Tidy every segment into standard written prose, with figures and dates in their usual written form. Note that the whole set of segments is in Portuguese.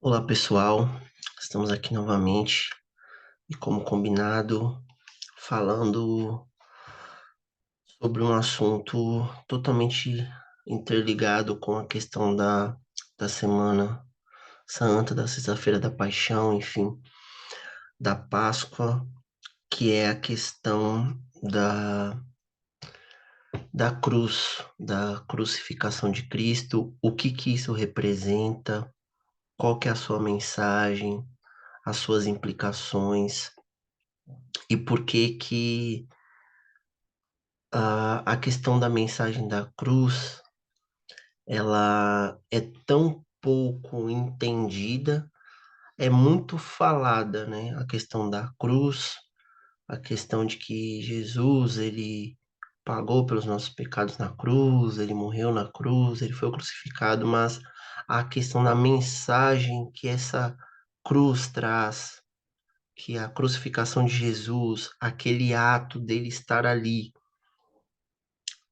Olá pessoal, estamos aqui novamente e, como combinado, falando sobre um assunto totalmente interligado com a questão da Semana Santa, da Sexta-feira da Paixão, enfim, da Páscoa, que é a questão da cruz, da crucificação de Cristo, o que que isso representa, qual que é a sua mensagem, as suas implicações. E por que que a questão da mensagem da cruz, ela é tão pouco entendida, é muito falada, né? A questão da cruz, a questão de que Jesus, ele pagou pelos nossos pecados na cruz, ele morreu na cruz, ele foi crucificado, mas a questão da mensagem que essa cruz traz, que a crucificação de Jesus, aquele ato dele estar ali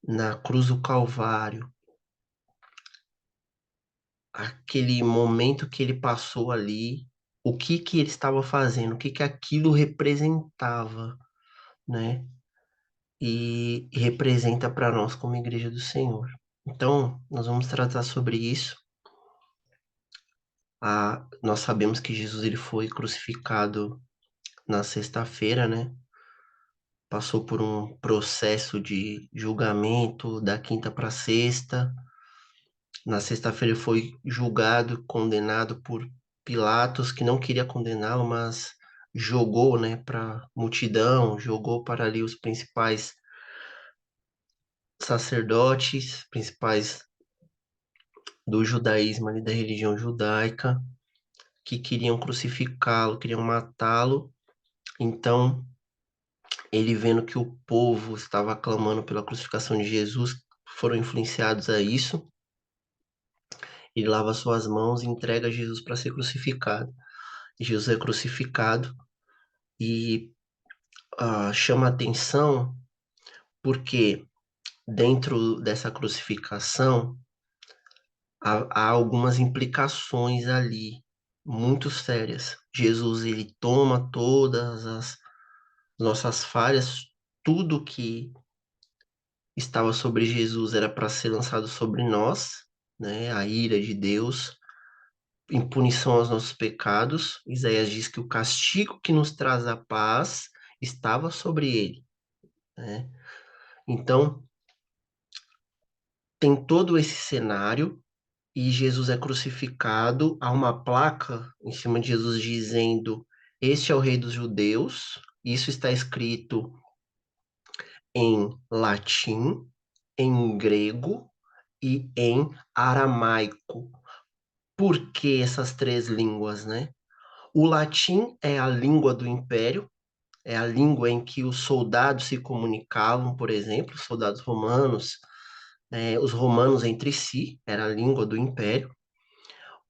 na cruz do Calvário, aquele momento que ele passou ali, o que que ele estava fazendo, o que que aquilo representava, né? E representa para nós como Igreja do Senhor. Então, nós vamos tratar sobre isso. Nós sabemos que Jesus ele foi crucificado na sexta-feira, né? Passou por um processo de julgamento da quinta para sexta. Na sexta-feira ele foi julgado, condenado por Pilatos, que não queria condená-lo, mas jogou, né, para multidão, jogou para ali os principais sacerdotes, principais do judaísmo, ali da religião judaica, que queriam crucificá-lo, queriam matá-lo. Então, ele vendo que o povo estava clamando pela crucificação de Jesus, foram influenciados a isso. Ele lava suas mãos e entrega Jesus para ser crucificado. Jesus é crucificado e chama atenção porque dentro dessa crucificação há algumas implicações ali muito sérias. Jesus ele toma todas as nossas falhas, tudo que estava sobre Jesus era para ser lançado sobre nós, né? A ira de Deus em punição aos nossos pecados. Isaías diz que o castigo que nos traz a paz estava sobre ele, né? Então, tem todo esse cenário e Jesus é crucificado. Há uma placa em cima de Jesus dizendo: Este é o Rei dos Judeus. Isso está escrito em latim, em grego e em aramaico. Por que essas três línguas, né? O latim é a língua do império, é a língua em que os soldados se comunicavam, por exemplo, os soldados romanos, os romanos entre si, era a língua do império.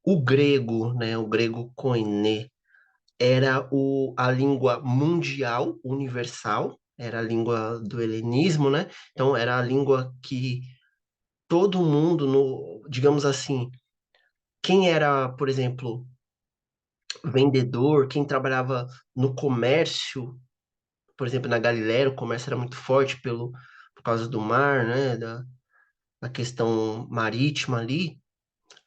O grego, né, o grego koiné, era a língua mundial, universal, era a língua do helenismo, né? Então, era a língua que todo mundo, no, digamos assim, quem era, por exemplo, vendedor, quem trabalhava no comércio, por exemplo, na Galiléia, o comércio era muito forte por causa do mar, né? Da questão marítima ali,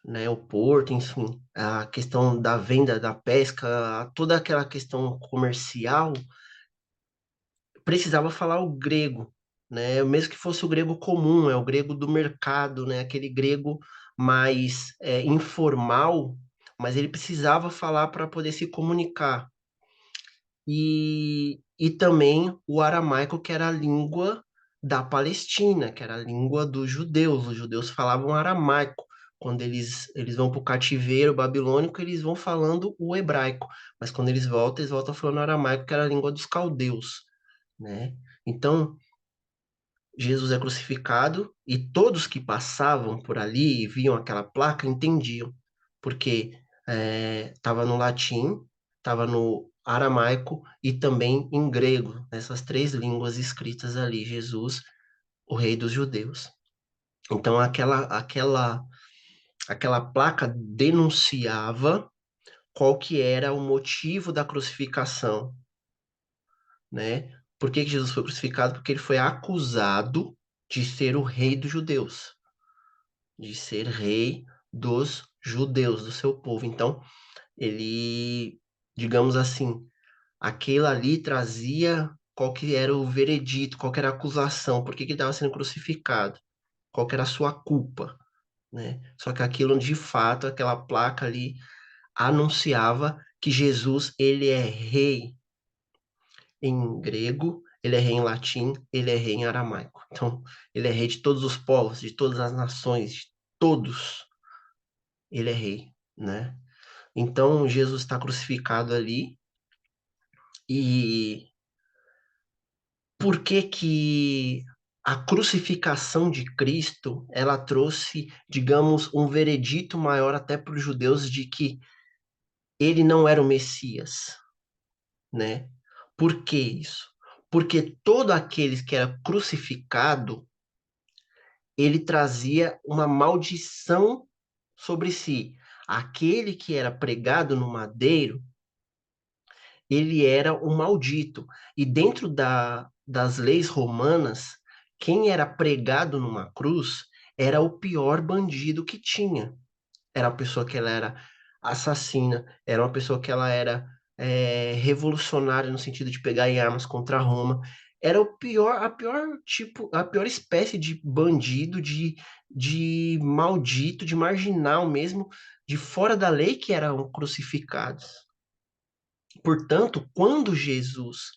né, o porto, enfim, a questão da venda, da pesca, toda aquela questão comercial, precisava falar o grego, né, mesmo que fosse o grego comum, é o grego do mercado, né, aquele grego mais informal, mas ele precisava falar para poder se comunicar. E também o aramaico, que era a língua da Palestina, que era a língua dos judeus. Os judeus falavam aramaico. Quando eles vão para o cativeiro babilônico, eles vão falando o hebraico. Mas quando eles voltam falando aramaico, que era a língua dos caldeus, né? Então, Jesus é crucificado e todos que passavam por ali e viam aquela placa entendiam, porque estava no latim, estava no aramaico e também em grego, nessas três línguas escritas ali, Jesus, o Rei dos Judeus. Então aquela placa denunciava qual que era o motivo da crucificação, né? Por que que Jesus foi crucificado? Porque ele foi acusado de ser o rei dos judeus, de ser rei dos judeus, do seu povo. Então, ele, digamos assim, aquilo ali trazia qual que era o veredito, qual que era a acusação, por que que ele estava sendo crucificado, qual que era a sua culpa, né? Só que aquilo, de fato, aquela placa ali anunciava que Jesus, ele é rei em grego, ele é rei em latim, ele é rei em aramaico. Então, ele é rei de todos os povos, de todas as nações, de todos, ele é rei, né? Então, Jesus está crucificado ali e por que que a crucificação de Cristo, ela trouxe, digamos, um veredito maior até para os judeus de que ele não era o Messias, né? Por que isso? Porque todo aquele que era crucificado, ele trazia uma maldição sobre si. Aquele que era pregado no madeiro, ele era o maldito. E dentro das leis romanas, quem era pregado numa cruz era o pior bandido que tinha. Era a pessoa que ela era assassina, era uma pessoa que ela era revolucionária no sentido de pegar em armas contra Roma. Era o pior, a pior tipo, a pior espécie de bandido, de maldito, de marginal mesmo, de fora da lei que eram crucificados. Portanto, quando Jesus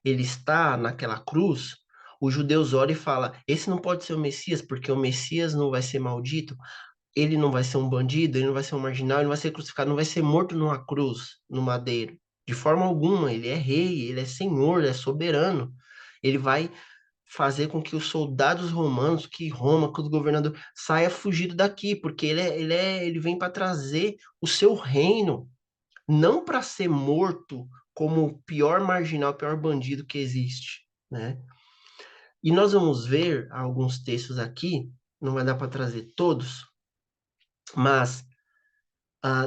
ele está naquela cruz, os judeus olham e falam: esse não pode ser o Messias, porque o Messias não vai ser maldito, ele não vai ser um bandido, ele não vai ser um marginal, ele não vai ser crucificado, não vai ser morto numa cruz, no madeiro. De forma alguma, ele é rei, ele é senhor, ele é soberano. Ele vai fazer com que os soldados romanos, que Roma, que os governadores, saia fugido daqui, porque ele vem para trazer o seu reino, não para ser morto como o pior marginal, o pior bandido que existe, né? E nós vamos ver alguns textos aqui, não vai dar para trazer todos, mas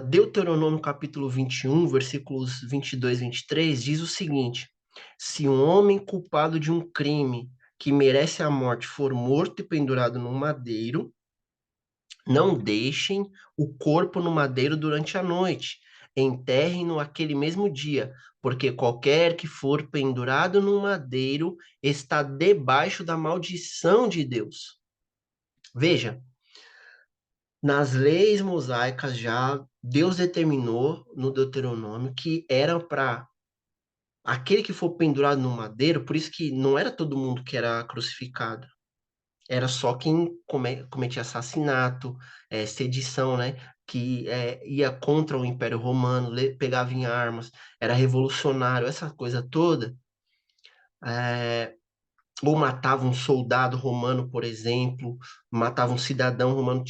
Deuteronômio capítulo 21, versículos 22 e 23, diz o seguinte: se um homem culpado de um crime que merece a morte for morto e pendurado no madeiro, não deixem o corpo no madeiro durante a noite, enterrem-no aquele mesmo dia, porque qualquer que for pendurado no madeiro está debaixo da maldição de Deus. Veja, nas leis mosaicas já Deus determinou no Deuteronômio que era para aquele que for pendurado no madeiro, por isso que não era todo mundo que era crucificado. Era só quem cometia assassinato, sedição, né? Que ia contra o Império Romano, pegava em armas, era revolucionário, essa coisa toda. É, ou matava um soldado romano, por exemplo, matava um cidadão romano.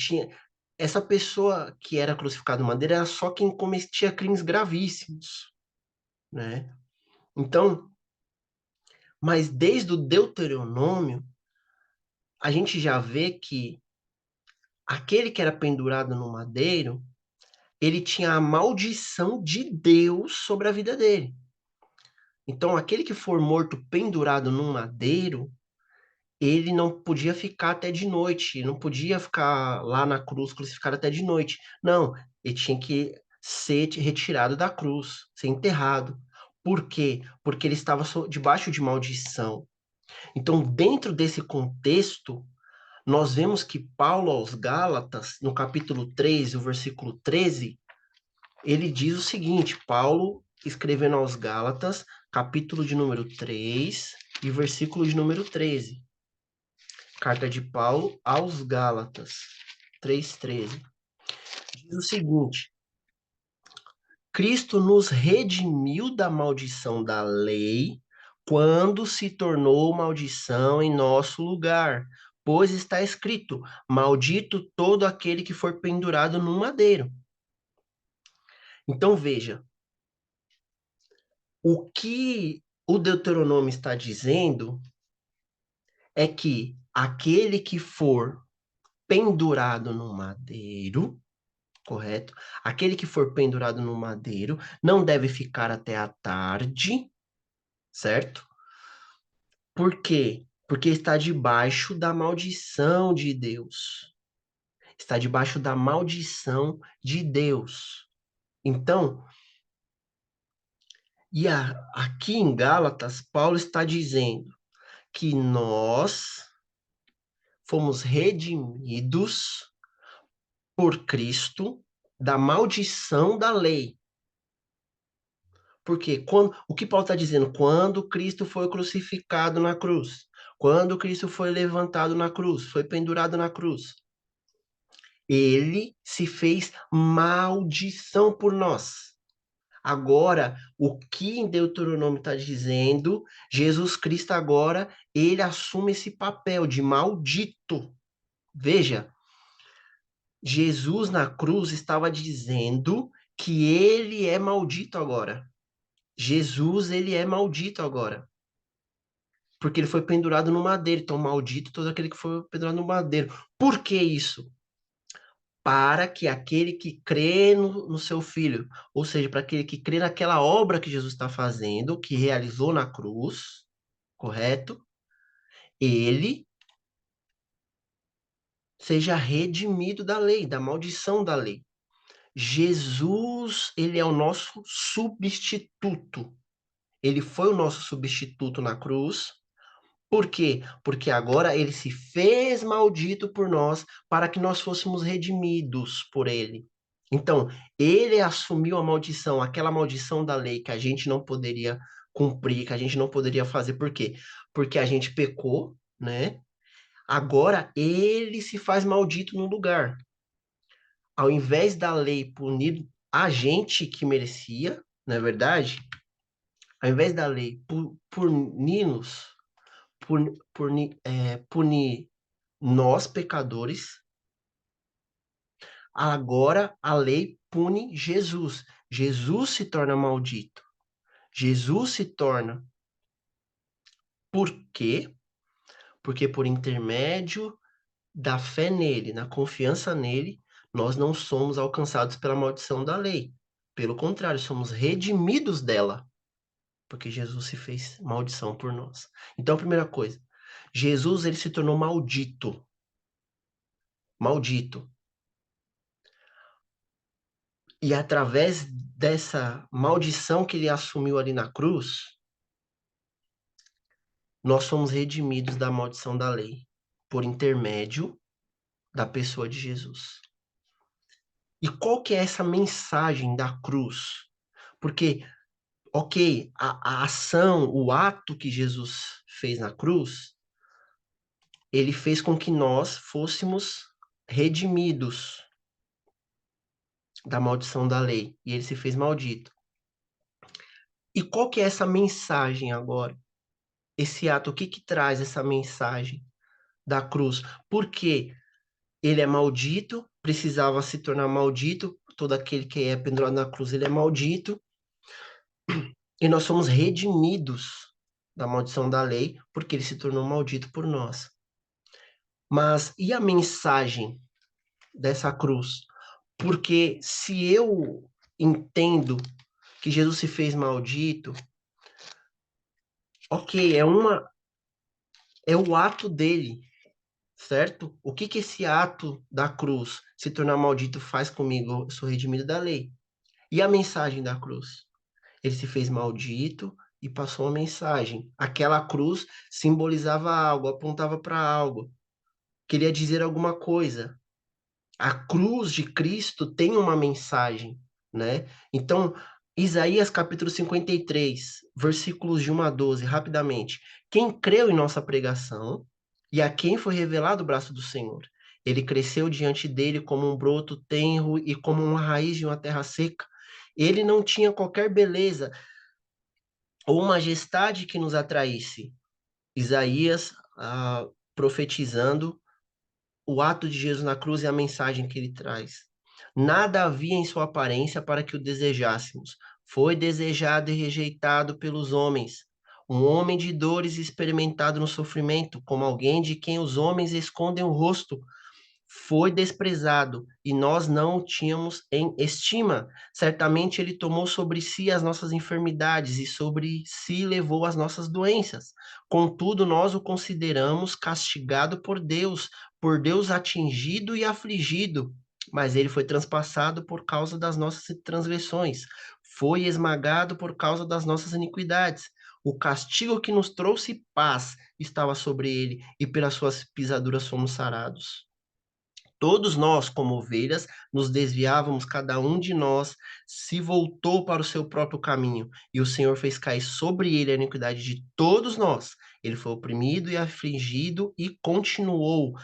Essa pessoa que era crucificada no madeira era só quem cometia crimes gravíssimos, né? Então, mas desde o Deuteronômio, a gente já vê que aquele que era pendurado no madeiro, ele tinha a maldição de Deus sobre a vida dele. Então, aquele que for morto pendurado num madeiro, ele não podia ficar até de noite, não podia ficar lá na cruz crucificado até de noite. Não, ele tinha que ser retirado da cruz, ser enterrado. Por quê? Porque ele estava debaixo de maldição. Então, dentro desse contexto, nós vemos que Paulo aos Gálatas, no capítulo 3, o versículo 13, ele diz o seguinte: Paulo escrevendo aos Gálatas, capítulo de número 3 e versículo de número 13. Carta de Paulo aos Gálatas, 3:13. Diz o seguinte: Cristo nos redimiu da maldição da lei quando se tornou maldição em nosso lugar. Pois está escrito: maldito todo aquele que for pendurado no madeiro. Então veja, o que o Deuteronômio está dizendo é que aquele que for pendurado no madeiro, correto? Aquele que for pendurado no madeiro não deve ficar até a tarde, certo? Por quê? Porque está debaixo da maldição de Deus. Está debaixo da maldição de Deus. Então, aqui em Gálatas, Paulo está dizendo que nós fomos redimidos por Cristo da maldição da lei. Porque o que Paulo está dizendo? Quando Cristo foi crucificado na cruz, quando Cristo foi levantado na cruz, foi pendurado na cruz, ele se fez maldição por nós. Agora, o que em Deuteronômio está dizendo, Jesus Cristo agora, ele assume esse papel de maldito. Veja, Jesus na cruz estava dizendo que ele é maldito agora. Jesus, ele é maldito agora. Porque ele foi pendurado no madeiro. Então, maldito todo aquele que foi pendurado no madeiro. Por que isso? Para que aquele que crê no seu filho, ou seja, para aquele que crê naquela obra que Jesus está fazendo, que realizou na cruz, correto? Ele seja redimido da lei, da maldição da lei. Jesus, ele é o nosso substituto. Ele foi o nosso substituto na cruz. Por quê? Porque agora ele se fez maldito por nós para que nós fôssemos redimidos por ele. Então, ele assumiu a maldição, aquela maldição da lei que a gente não poderia cumprir, que a gente não poderia fazer. Por quê? Porque a gente pecou, né? Agora ele se faz maldito no lugar. Ao invés da lei punir a gente que merecia, não é verdade? Ao invés da lei punir-nos, punir nós, pecadores, agora a lei pune Jesus. Jesus se torna maldito. Jesus se torna. Por quê? Porque por intermédio da fé nele, na confiança nele, nós não somos alcançados pela maldição da lei. Pelo contrário, somos redimidos dela, porque Jesus se fez maldição por nós. Então, a primeira coisa, Jesus ele se tornou maldito. Maldito. E através dessa maldição que ele assumiu ali na cruz, nós somos redimidos da maldição da lei, por intermédio da pessoa de Jesus. E qual que é essa mensagem da cruz? Porque, ok, a ação, o ato que Jesus fez na cruz, ele fez com que nós fôssemos redimidos da maldição da lei, e ele se fez maldito. E qual que é essa mensagem agora? Esse ato, o que que traz essa mensagem da cruz? Porque ele é maldito, precisava se tornar maldito, todo aquele que é pendurado na cruz, ele é maldito, e nós somos redimidos da maldição da lei, porque ele se tornou maldito por nós. Mas e a mensagem dessa cruz? Porque se eu entendo que Jesus se fez maldito, ok, é o ato dele, certo? O que que esse ato da cruz, se tornar maldito, faz comigo? Eu sou redimido da lei. E a mensagem da cruz? Ele se fez maldito e passou uma mensagem. Aquela cruz simbolizava algo, apontava para algo, queria dizer alguma coisa. A cruz de Cristo tem uma mensagem, né? Então, Isaías capítulo 53, versículos de 1 a 12, rapidamente. Quem creu em nossa pregação e a quem foi revelado o braço do Senhor? Ele cresceu diante dele como um broto tenro e como uma raiz de uma terra seca. Ele não tinha qualquer beleza ou majestade que nos atraísse. Isaías, profetizando o ato de Jesus na cruz e a mensagem que ele traz. Nada havia em sua aparência para que o desejássemos. Foi desejado e rejeitado pelos homens. Um homem de dores experimentado no sofrimento, como alguém de quem os homens escondem o rosto. foi desprezado e nós não o tínhamos em estima. Certamente ele tomou sobre si as nossas enfermidades e sobre si levou as nossas doenças. Contudo, nós o consideramos castigado por Deus atingido e afligido. Mas ele foi transpassado por causa das nossas transgressões, foi esmagado por causa das nossas iniquidades. O castigo que nos trouxe paz estava sobre ele, e pelas suas pisaduras fomos sarados. Todos nós, como ovelhas, nos desviávamos, cada um de nós se voltou para o seu próprio caminho, e o Senhor fez cair sobre ele a iniquidade de todos nós. Ele foi oprimido e afligido e continuou,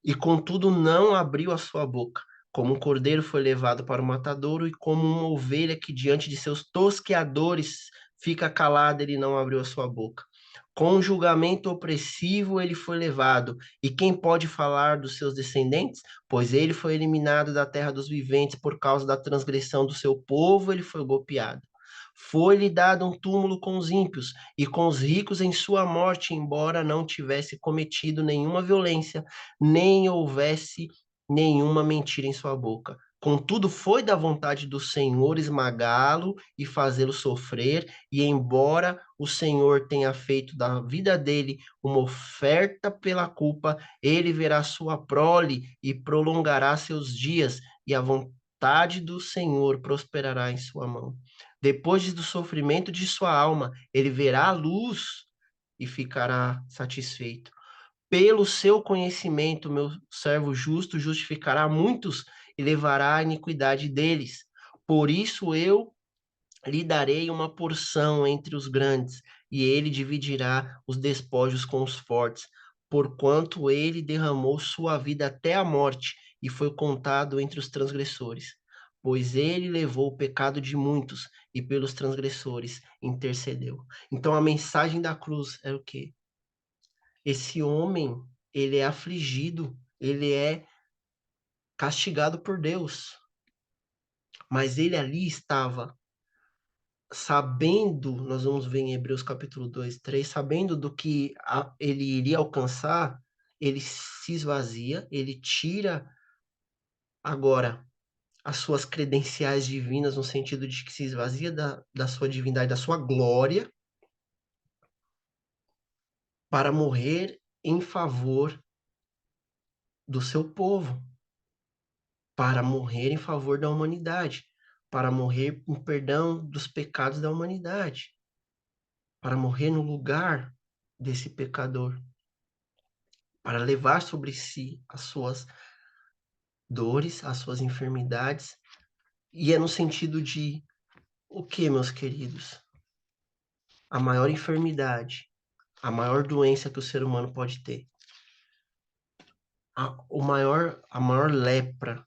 e contudo não abriu a sua boca. Como um cordeiro foi levado para o matadouro, e como uma ovelha que diante de seus tosqueadores fica calada, ele não abriu a sua boca. Com julgamento opressivo ele foi levado. E quem pode falar dos seus descendentes? Pois ele foi eliminado da terra dos viventes por causa da transgressão do seu povo, ele foi golpeado. Foi-lhe dado um túmulo com os ímpios e com os ricos em sua morte, embora não tivesse cometido nenhuma violência, nem houvesse nenhuma mentira em sua boca. Contudo, foi da vontade do Senhor esmagá-lo e fazê-lo sofrer, e embora o Senhor tenha feito da vida dele uma oferta pela culpa, ele verá sua prole e prolongará seus dias, e a vontade do Senhor prosperará em sua mão. Depois do sofrimento de sua alma, ele verá a luz e ficará satisfeito. Pelo seu conhecimento, meu servo justo justificará muitos e levará a iniquidade deles. Por isso eu lhe darei uma porção entre os grandes, e ele dividirá os despojos com os fortes, porquanto ele derramou sua vida até a morte e foi contado entre os transgressores. Pois ele levou o pecado de muitos e pelos transgressores intercedeu. Então a mensagem da cruz é o quê? Esse homem, ele é afligido, ele é castigado por Deus, mas ele ali estava sabendo, nós vamos ver em Hebreus capítulo 2, 3, sabendo do que ele iria alcançar, ele se esvazia, ele tira agora as suas credenciais divinas, no sentido de que se esvazia da sua divindade, da sua glória, para morrer em favor do seu povo, para morrer em favor da humanidade, para morrer em perdão dos pecados da humanidade, para morrer no lugar desse pecador, para levar sobre si as suas dores, as suas enfermidades, e é no sentido de o que, meus queridos? A maior enfermidade, a maior doença que o ser humano pode ter, a maior lepra,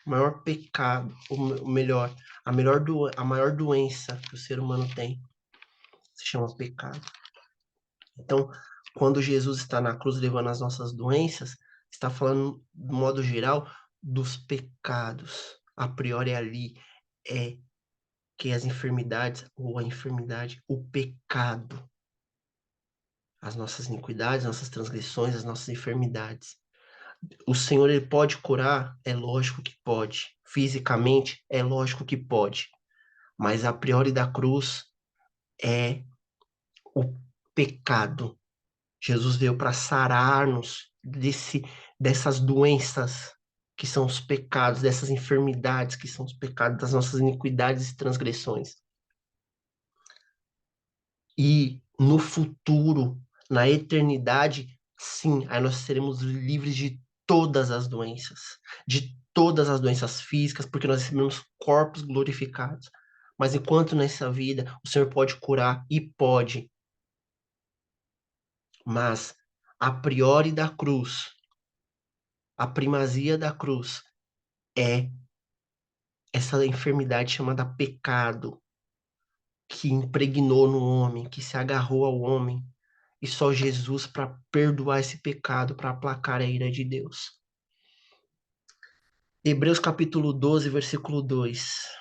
o maior pecado, o melhor, a maior doença que o ser humano tem, se chama pecado. Então, quando Jesus está na cruz levando as nossas doenças, está falando, de modo geral, dos pecados. A priori ali é que as enfermidades, ou a enfermidade, o pecado, as nossas iniquidades, nossas transgressões, as nossas enfermidades. O Senhor, ele pode curar? É lógico que pode. Fisicamente, é lógico que pode. Mas a priori da cruz é o pecado. Jesus veio para sarar-nos dessas doenças que são os pecados, dessas enfermidades que são os pecados, das nossas iniquidades e transgressões. E no futuro, na eternidade, sim, aí nós seremos livres de todas as doenças físicas, porque nós recebemos corpos glorificados. Mas enquanto nessa vida o Senhor pode curar e pode, mas a priori da cruz, a primazia da cruz é essa enfermidade chamada pecado, que impregnou no homem, que se agarrou ao homem, e só Jesus para perdoar esse pecado, para aplacar a ira de Deus. Hebreus capítulo 12, versículo 2.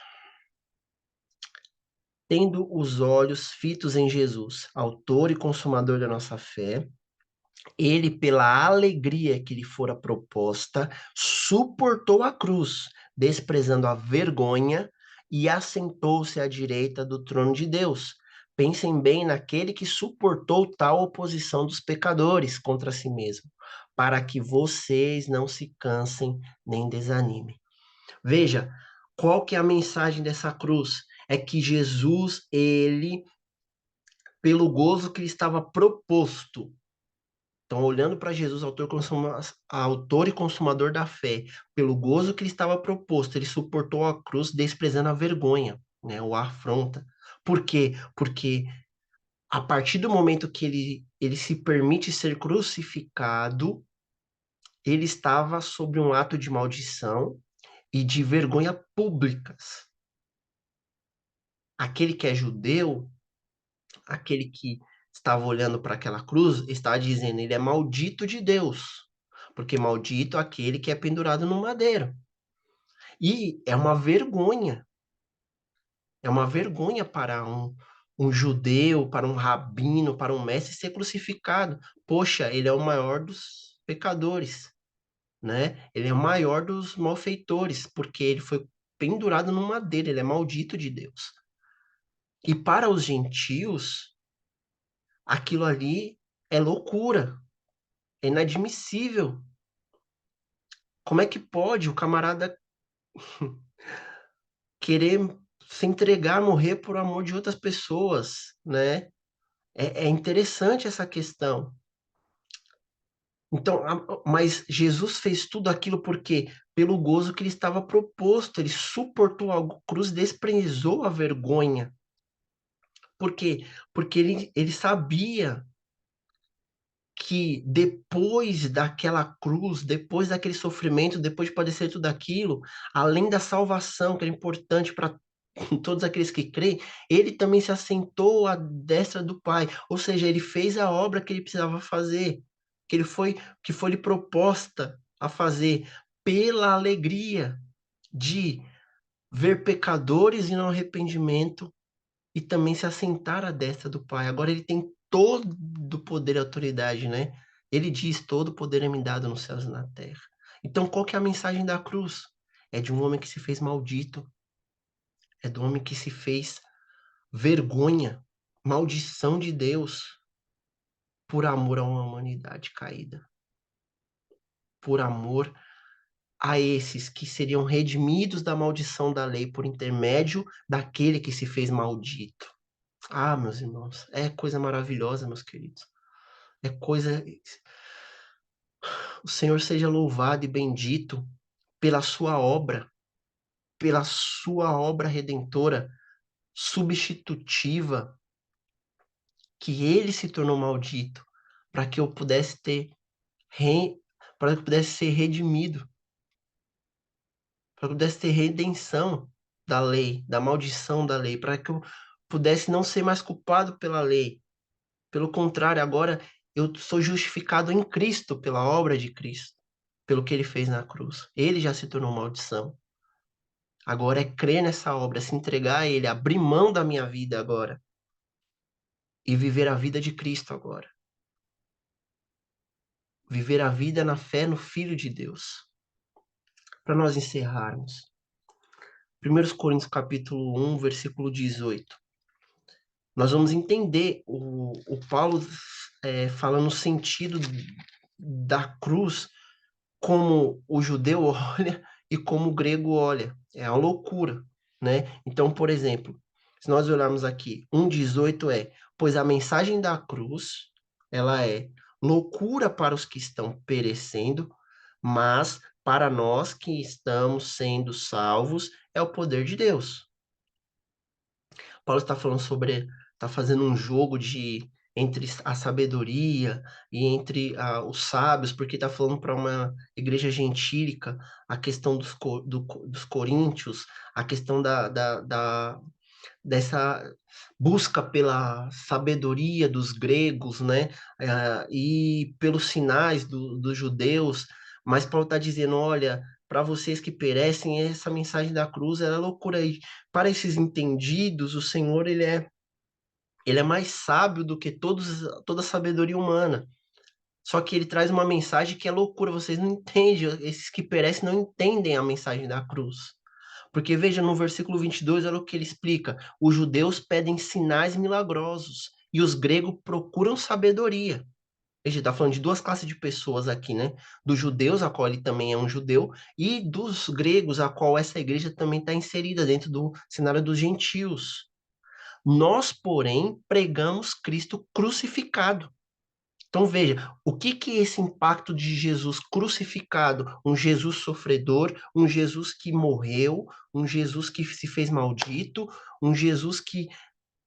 Tendo os olhos fitos em Jesus, autor e consumador da nossa fé, Ele, pela alegria que lhe fora proposta, suportou a cruz, desprezando a vergonha, e assentou-se à direita do trono de Deus. Pensem bem naquele que suportou tal oposição dos pecadores contra si mesmo, para que vocês não se cansem nem desanimem. Veja, qual que é a mensagem dessa cruz? É que Jesus, ele, pelo gozo que lhe estava proposto, então, olhando para Jesus, autor e consumador da fé, pelo gozo que lhe estava proposto, ele suportou a cruz, desprezando a vergonha, né, ou a afronta. Por quê? Porque a partir do momento que ele se permite ser crucificado, ele estava sob um ato de maldição e de vergonha públicas. Aquele que é judeu, aquele que estava olhando para aquela cruz, estava dizendo, ele é maldito de Deus, porque maldito é aquele que é pendurado no madeiro. E é uma vergonha para um judeu, para um rabino, para um mestre ser crucificado. Poxa, ele é o maior dos pecadores, né? Ele é o maior dos malfeitores, porque ele foi pendurado no madeiro, ele é maldito de Deus. E para os gentios, aquilo ali é loucura, é inadmissível. Como é que pode o camarada querer se entregar, morrer por amor de outras pessoas, né? É interessante essa questão. Então, mas Jesus fez tudo aquilo porque pelo gozo que lhe estava proposto, ele suportou a cruz, desprezou a vergonha. Por quê? Porque ele sabia que depois daquela cruz, depois daquele sofrimento, depois de padecer tudo aquilo, além da salvação, que é importante para todos aqueles que creem, ele também se assentou à destra do Pai, ou seja, ele fez a obra que ele precisava fazer, que foi lhe proposta a fazer pela alegria de ver pecadores e no arrependimento e também se assentar à destra do Pai. Agora ele tem todo o poder e autoridade, né? Ele diz: todo o poder é me dado nos céus e na terra. Então, qual que é a mensagem da cruz? É de um homem que se fez maldito, é do homem que se fez vergonha, maldição de Deus, por amor a uma humanidade caída, por amor a esses que seriam redimidos da maldição da lei por intermédio daquele que se fez maldito. Ah, meus irmãos, é coisa maravilhosa, meus queridos. É coisa. O Senhor seja louvado e bendito pela sua obra redentora, substitutiva, que ele se tornou maldito, para que eu pudesse ter, re... para que eu pudesse ser redimido, para que eu pudesse ter redenção da lei, da maldição da lei, para que eu pudesse não ser mais culpado pela lei. Pelo contrário, agora eu sou justificado em Cristo, pela obra de Cristo, pelo que ele fez na cruz. Ele já se tornou maldição. Agora é crer nessa obra, se entregar a ele, abrir mão da minha vida agora e viver a vida de Cristo agora. Viver a vida na fé no Filho de Deus. Para nós encerrarmos. 1 Coríntios capítulo 1, versículo 18. Nós vamos entender o Paulo falando no sentido da cruz como o judeu olha e como o grego olha. É uma loucura, né? Então, por exemplo, se nós olharmos aqui, 1,18 pois a mensagem da cruz, ela é loucura para os que estão perecendo, mas para nós que estamos sendo salvos, é o poder de Deus. Paulo está falando sobre, está fazendo um jogo de entre a sabedoria e entre os sábios, porque está falando para uma igreja gentílica a questão dos coríntios, a questão dessa busca pela sabedoria dos gregos, né? E pelos sinais dos judeus, mas Paulo está dizendo, olha, para vocês que perecem, essa mensagem da cruz é loucura. E para esses entendidos, o Senhor, ele é mais sábio do que toda a sabedoria humana. Só que ele traz uma mensagem que é loucura, vocês não entendem, esses que perecem não entendem a mensagem da cruz. Porque veja, no versículo 22, olha o que ele explica: os judeus pedem sinais milagrosos e os gregos procuram sabedoria. Veja, está falando de duas classes de pessoas aqui, né? Dos judeus, a qual ele também é um judeu, e dos gregos, a qual essa igreja também está inserida dentro do cenário dos gentios. Nós, porém, pregamos Cristo crucificado. Então veja, o que que esse impacto de Jesus crucificado, um Jesus sofredor, um Jesus que morreu, um Jesus que se fez maldito, um Jesus que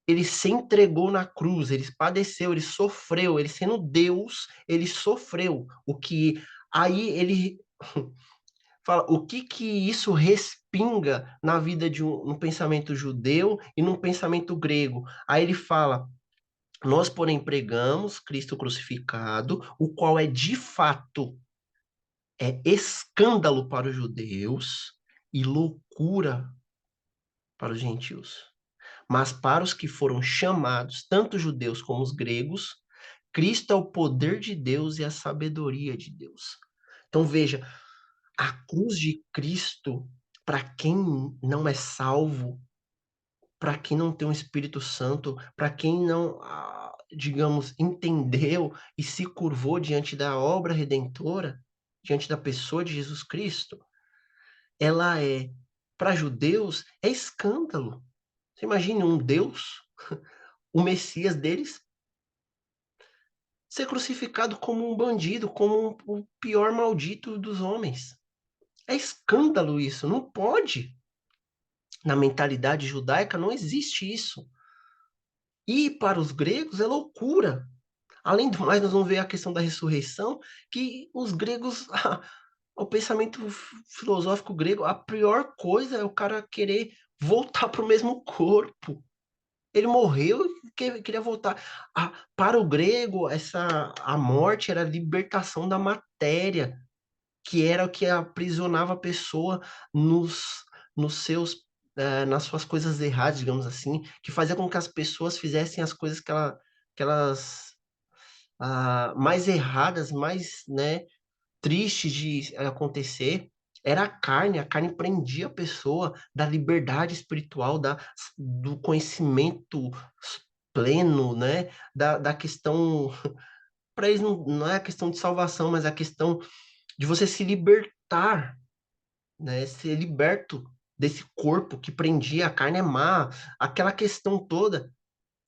ele se entregou na cruz, ele padeceu, ele sofreu, ele sendo Deus, ele sofreu. O que aí ele fala, o que que isso respinga na vida de um pensamento judeu e num pensamento grego? Aí ele fala: nós, porém, pregamos Cristo crucificado, o qual é de fato escândalo para os judeus e loucura para os gentios. Mas para os que foram chamados, tanto os judeus como os gregos, Cristo é o poder de Deus e a sabedoria de Deus. Então veja, a cruz de Cristo, para quem não é salvo, para quem não tem o Espírito Santo, para quem não, digamos, entendeu e se curvou diante da obra redentora, diante da pessoa de Jesus Cristo, ela para judeus, é escândalo. Você imagina um Deus, o Messias deles, ser crucificado como um bandido, como o pior maldito dos homens. É escândalo isso, não pode. Na mentalidade judaica não existe isso. E para os gregos é loucura. Além do mais, nós vamos ver a questão da ressurreição, que os gregos, o pensamento filosófico grego, a pior coisa é o cara querer voltar para o mesmo corpo. Ele morreu e queria voltar. Para o grego, a morte era a libertação da matéria, que era o que aprisionava a pessoa nos, nos seus, nas suas coisas erradas, digamos assim, que fazia com que as pessoas fizessem as coisas que elas mais erradas, mais, né, tristes de acontecer. Era a carne prendia a pessoa da liberdade espiritual, do conhecimento pleno, né? Da questão. Para eles não é a questão de salvação, mas a questão de você se libertar, né? Ser liberto desse corpo que prendia a carne é má, aquela questão toda.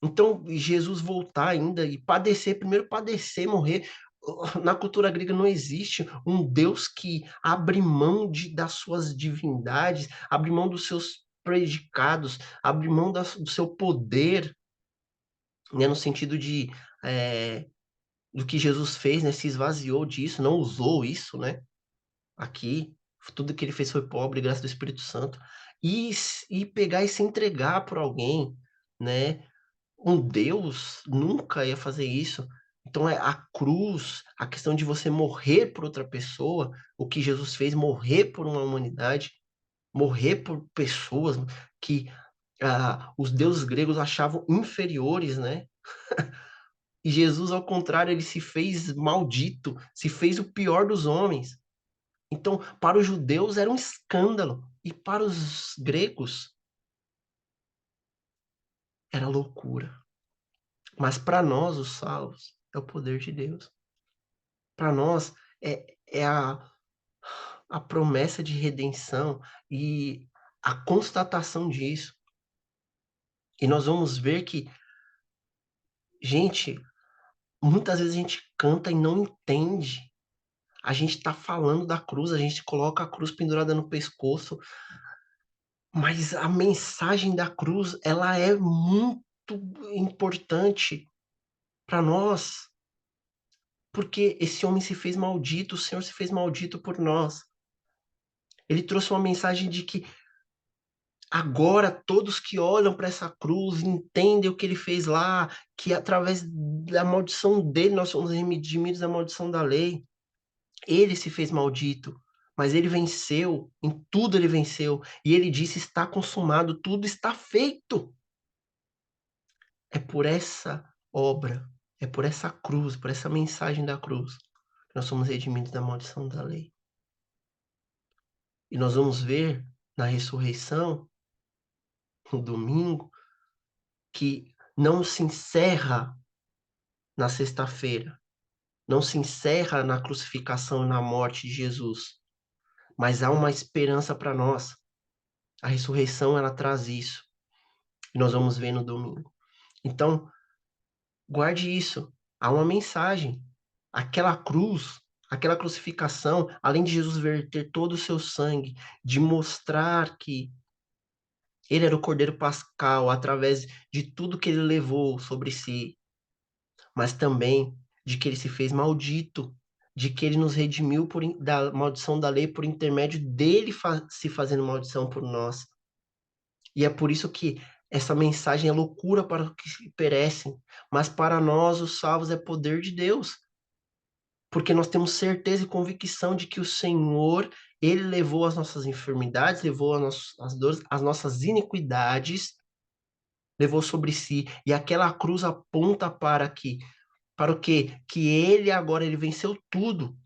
Então, Jesus voltar ainda e padecer, primeiro padecer, morrer. Na cultura grega não existe um Deus que abre mão das suas divindades, abre mão dos seus predicados, abre mão do seu poder, né, no sentido de do que Jesus fez, né, se esvaziou disso, não usou isso, né, aqui. Tudo que ele fez foi pobre, graças do Espírito Santo. E pegar e se entregar por alguém, né? Um Deus nunca ia fazer isso. Então é a cruz, a questão de você morrer por outra pessoa, o que Jesus fez, morrer por uma humanidade, morrer por pessoas que os deuses gregos achavam inferiores, né? E Jesus, ao contrário, ele se fez maldito, se fez o pior dos homens. Então, para os judeus era um escândalo, e para os gregos era loucura. Mas para nós, os salvos, é o poder de Deus. Para nós é a promessa de redenção e a constatação disso. E nós vamos ver que, gente, muitas vezes a gente canta e não entende. A gente está falando da cruz, a gente coloca a cruz pendurada no pescoço, mas a mensagem da cruz, ela é muito importante para nós, porque esse homem se fez maldito, o Senhor se fez maldito por nós. Ele trouxe uma mensagem de que agora, todos que olham para essa cruz entendem o que ele fez lá, que através da maldição dele nós somos redimidos da maldição da lei. Ele se fez maldito, mas ele venceu, em tudo ele venceu. E ele disse: está consumado, tudo está feito. É por essa obra, É por essa cruz, por essa mensagem da cruz, que nós somos redimidos da maldição da lei. E nós vamos ver na ressurreição, no domingo, que não se encerra na sexta-feira, não se encerra na crucificação e na morte de Jesus, mas há uma esperança para nós. A ressurreição, ela traz isso. E nós vamos ver no domingo. Então, guarde isso. Há uma mensagem. Aquela cruz, aquela crucificação, além de Jesus verter todo o seu sangue, de mostrar que ele era o Cordeiro Pascal através de tudo que ele levou sobre si, mas também de que ele se fez maldito, de que ele nos redimiu da maldição da lei por intermédio dele se fazendo maldição por nós. E é por isso que essa mensagem é loucura para os que perecem, mas para nós, os salvos, é poder de Deus. Porque nós temos certeza e convicção de que o Senhor, ele levou as nossas enfermidades, levou as dores, as nossas iniquidades, levou sobre si, e aquela cruz aponta para o quê? Que ele agora ele venceu tudo.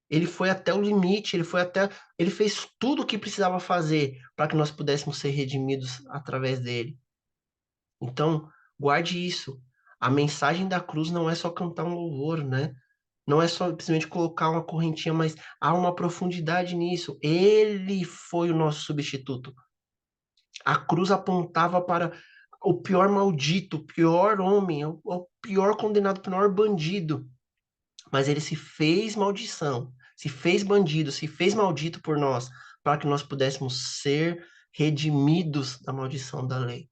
Ele foi até o limite, ele fez tudo o que precisava fazer para que nós pudéssemos ser redimidos através dele. Então, guarde isso. A mensagem da cruz não é só cantar um louvor, né? Não é só simplesmente colocar uma correntinha, mas há uma profundidade nisso. Ele foi o nosso substituto. A cruz apontava para o pior maldito, o pior homem, o pior condenado, o pior bandido. Mas ele se fez maldição, se fez bandido, se fez maldito por nós, para que nós pudéssemos ser redimidos da maldição da lei.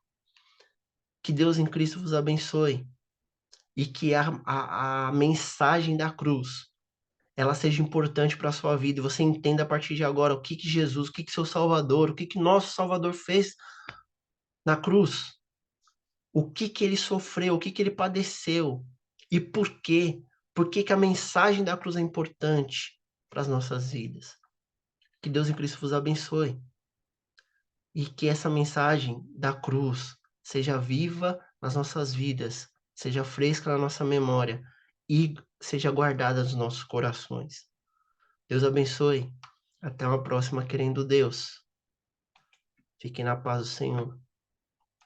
Que Deus em Cristo vos abençoe e que a mensagem da cruz ela seja importante para a sua vida e você entenda a partir de agora o que que Jesus, o que que seu Salvador, o que que nosso Salvador fez na cruz, o que que ele sofreu, o que que ele padeceu e por quê? Por que que a mensagem da cruz é importante para as nossas vidas? Que Deus em Cristo vos abençoe e que essa mensagem da cruz seja viva nas nossas vidas, seja fresca na nossa memória e seja guardada nos nossos corações. Deus abençoe. Até uma próxima, querendo Deus. Fiquem na paz do Senhor.